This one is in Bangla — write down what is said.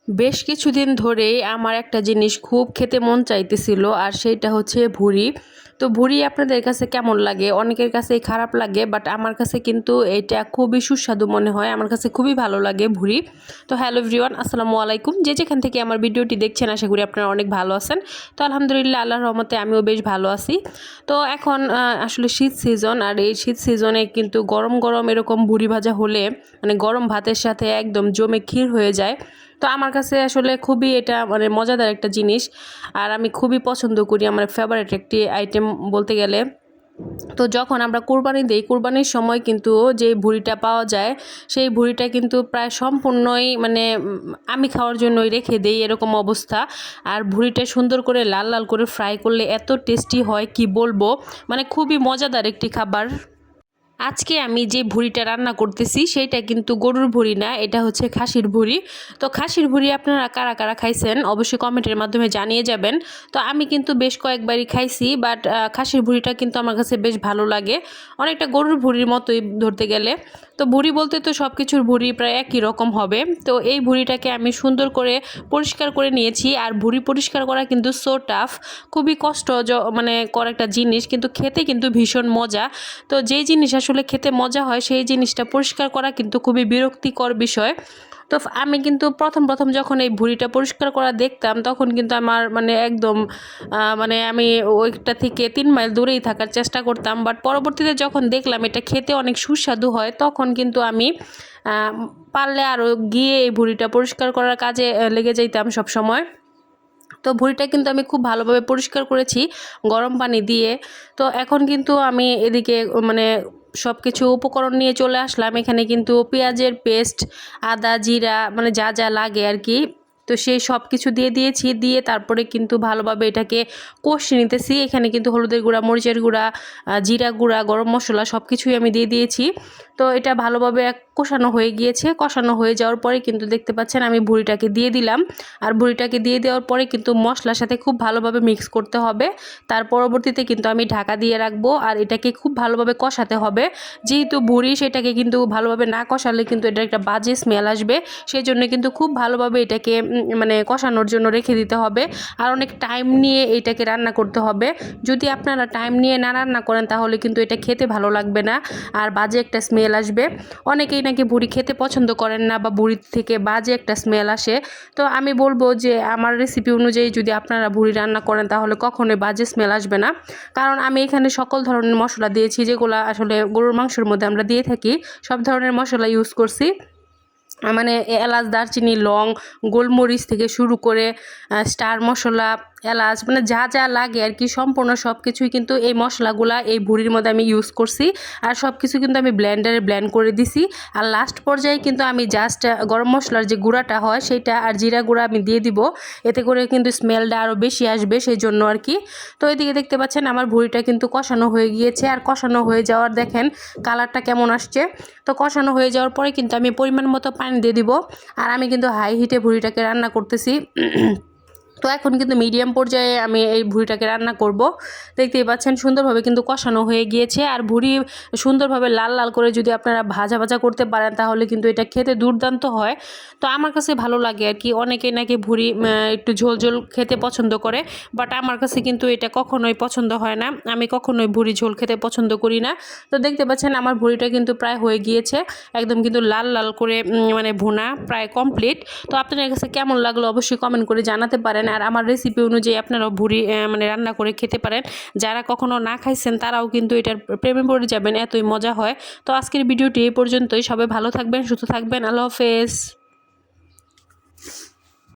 বেশ কিছুদিন ধরেই আমার একটা জিনিস খুব খেতে মন চাইতেছিল, আর সেইটা হচ্ছে ভুড়ি। তো ভুড়ি আপনাদের কাছে কেমন লাগে? অনেকের কাছেই খারাপ লাগে, বাট আমার কাছে কিন্তু এটা খুবই সুস্বাদু মনে হয়। আমার কাছে খুবই ভালো লাগে ভুড়ি। তো হ্যালো এভরিওয়ান, আসসালামু আলাইকুম। যে যেখান থেকে আমার ভিডিওটি দেখছেন আশা করি আপনারা অনেক ভালো আছেন। তো আলহামদুলিল্লাহ, আল্লাহর রহমতে আমিও বেশ ভালো আছি। তো এখন আসলে শীত সিজন, আর এই শীত সিজনে কিন্তু গরম গরম এরকম ভুড়ি ভাজা হলে মানে গরম ভাতের সাথে একদম জমে ক্ষীর হয়ে যায়। তো আমার কাছে আসলে খুবই এটা মানে মজাদার একটা জিনিস, আর আমি খুবই পছন্দ করি, আমার ফেভারিট একটি আইটেম বলতে গেলে। তো যখন আমরা কোরবানি দিই, কোরবানির সময় কিন্তু যে ভুঁড়িটা পাওয়া যায়, সেই ভুঁড়িটা কিন্তু প্রায় সম্পূর্ণই মানে আমি খাওয়ার জন্যই রেখে দেই, এরকম অবস্থা। আর ভুঁড়িটা সুন্দর করে লাল লাল করে ফ্রাই করলে এত টেস্টি হয় কি বলবো, মানে খুবই মজাদার একটি খাবার। আজকে আমি যে ভুঁড়িটা রান্না করতেছি সেইটা কিন্তু গরুর ভুঁড়ি না, এটা হচ্ছে খাসির ভুঁড়ি। তো খাসির ভুঁড়ি আপনারা কারা কারা খাইছেন অবশ্যই কমেন্টের মাধ্যমে জানিয়ে যাবেন। তো আমি কিন্তু বেশ কয়েকবারই খাইছি, বাট খাসির ভুঁড়িটা কিন্তু আমার কাছে বেশ ভালো লাগে, অনেকটা গরুর ভুঁড়ির মতোই ধরতে গেলে। তো ভুঁড়ি বলতে তো সব কিছুর ভুঁড়ি প্রায় একই রকম হবে। তো এই ভুঁড়িটাকে আমি সুন্দর করে পরিষ্কার করে নিয়েছি, আর ভুঁড়ি পরিষ্কার করা কিন্তু সো টাফ, খুবই কষ্ট মানে করা একটা জিনিস, কিন্তু খেতে কিন্তু ভীষণ মজা। তো যেই জিনিস আসলে খেতে মজা হয় সেই জিনিসটা পরিষ্কার করা কিন্তু খুবই বিরক্তিকর বিষয়। তো আমি কিন্তু প্রথম প্রথম যখন এই ভুঁড়িটা পরিষ্কার করা দেখতাম, তখন কিন্তু আমার মানে একদম মানে আমি ওইটা থেকে 3 মাইল দূরেই থাকার চেষ্টা করতাম। বাট পরবর্তীতে যখন দেখলাম এটা খেতে অনেক সুস্বাদু হয়, তখন কিন্তু আমি পারলে আরও গিয়ে এই ভুঁড়িটা পরিষ্কার করার কাজে লেগে যাইতাম সব সময়। তো ভুঁড়িটা কিন্তু আমি খুব ভালোভাবে পরিষ্কার করেছি গরম পানি দিয়ে। তো এখন কিন্তু আমি এদিকে মানে সব কিছু উপকরণ নিয়ে চলে আসলাম। এখানে কিন্তু পেঁয়াজের পেস্ট, আদা, জিরা, মানে যা যা লাগে আর কি, তো সেই সব কিছু দিয়ে দিয়েছি। দিয়ে তারপরে কিন্তু ভালোভাবে এটাকে কষিয়ে নিতেছি। এখানে কিন্তু হলুদের গুঁড়া, মরিচের গুঁড়া, জিরা গুঁড়া, গরম মশলা সব কিছুই আমি দিয়ে দিয়েছি। তো এটা ভালোভাবে কষানো হয়ে গিয়েছে। কষানো হয়ে যাওয়ার পরে কিন্তু দেখতে পাচ্ছেন আমি ভুঁড়িটাকে দিয়ে দিলাম। আর ভুঁড়িটাকে দিয়ে দেওয়ার পরে কিন্তু মশলার সাথে খুব ভালোভাবে মিক্স করতে হবে। তার পরবর্তীতে কিন্তু আমি ঢাকা দিয়ে রাখবো, আর এটাকে খুব ভালোভাবে কষাতে হবে। যেহেতু ভুঁড়ি, সেটাকে কিন্তু ভালোভাবে না কষালে কিন্তু এটা একটা বাজে স্মেল আসবে। সেই জন্য কিন্তু খুব ভালোভাবে এটাকে মানে কষানোর জন্য রেখে দিতে হবে, আর অনেক টাইম নিয়ে এটাকে রান্না করতে হবে। যদি আপনারা টাইম নিয়ে না রান্না করেন তাহলে কিন্তু এটা খেতে ভালো লাগবে না, আর বাজে একটা স্মেল আসবে। অনেকেই নাকি ভুঁড়ি খেতে পছন্দ করেন না, বা ভুঁড়ি থেকে বাজে একটা স্মেল আসে। তো আমি বলবো যে আমার রেসিপি অনুযায়ী যদি আপনারা ভুঁড়ি রান্না করেন তাহলে কখনোই বাজে স্মেল আসবে না। কারণ আমি এখানে সকল ধরনের মশলা দিয়েছি, যেগুলো আসলে গরুর মাংসের মধ্যে আমরা দিয়ে থাকি, সব ধরনের মশলা ইউজ করছি। মানে এলাচ, দারচিনি, লং, গোলমরিচ থেকে শুরু করে স্টার মশলা, এলাচ, মানে যা যা লাগে আর কি, সম্পূর্ণ সব কিছুই কিন্তু এই মশলাগুলা এই ভুঁড়ির মধ্যে আমি ইউজ করছি। আর সব কিছু কিন্তু আমি ব্লেন্ডারে ব্লেন্ড করে দিছি। আর লাস্ট পর্যায়ে কিন্তু আমি জাস্ট গরম মশলার যে গুঁড়াটা হয় সেইটা আর জিরা গুঁড়া আমি দিয়ে দিব, এতে করে কিন্তু স্মেলটা আরও বেশি আসবে, সেই জন্য আর কি। তো এদিকে দেখতে পাচ্ছেন আমার ভুঁড়িটা কিন্তু কষানো হয়ে গিয়েছে, আর কষানো হয়ে যাওয়ার দেখেন কালারটা কেমন আসছে। তো কষানো হয়ে যাওয়ার পরে কিন্তু আমি পরিমাণ মতো পানি দিয়ে দিব। আর আমি কিন্তু হাই হিটে ভুঁড়িটাকে রান্না করতেছি। তো এখন কিন্তু মিডিয়াম পর্যায়ে আমি এই ভুঁড়িটাকে রান্না করব। দেখতেই পাচ্ছেন সুন্দরভাবে কিন্তু কষানো হয়ে গিয়েছে। আর ভুঁড়ি সুন্দরভাবে লাল লাল করে যদি আপনারা ভাজা ভাজা করতে পারেন তাহলে কিন্তু এটা খেতে দুর্দান্ত হয়। তো আমার কাছে ভালো লাগে আর কি। অনেকেই নাকি ভুঁড়ি একটু ঝোল ঝোল খেতে পছন্দ করে, বাট আমার কাছে কিন্তু এটা কখনোই পছন্দ হয় না। আমি কখনোই ভুঁড়ি ঝোল খেতে পছন্দ করি না। তো দেখতে পাচ্ছেন আমার ভুঁড়িটা কিন্তু প্রায় হয়ে গিয়েছে, একদম কিন্তু লাল লাল করে মানে ভুনা প্রায় কমপ্লিট। তো আপনাদের কাছে কেমন লাগলো অবশ্যই কমেন্ট করে জানাতে পারেন। আর আমার রেসিপি অনুযায়ী আপনারাও ভুঁড়ি মানে রান্না করে খেতে পারেন। যারা কখনো না খাইছেন তারাও কিন্তু এটার প্রেমে পড়ে যাবেন, এতই মজা হয়। তো আজকের ভিডিওটি এই পর্যন্তই। সবাই ভালো থাকবেন, সুস্থ থাকবেন। আল্লাহ হাফেজ।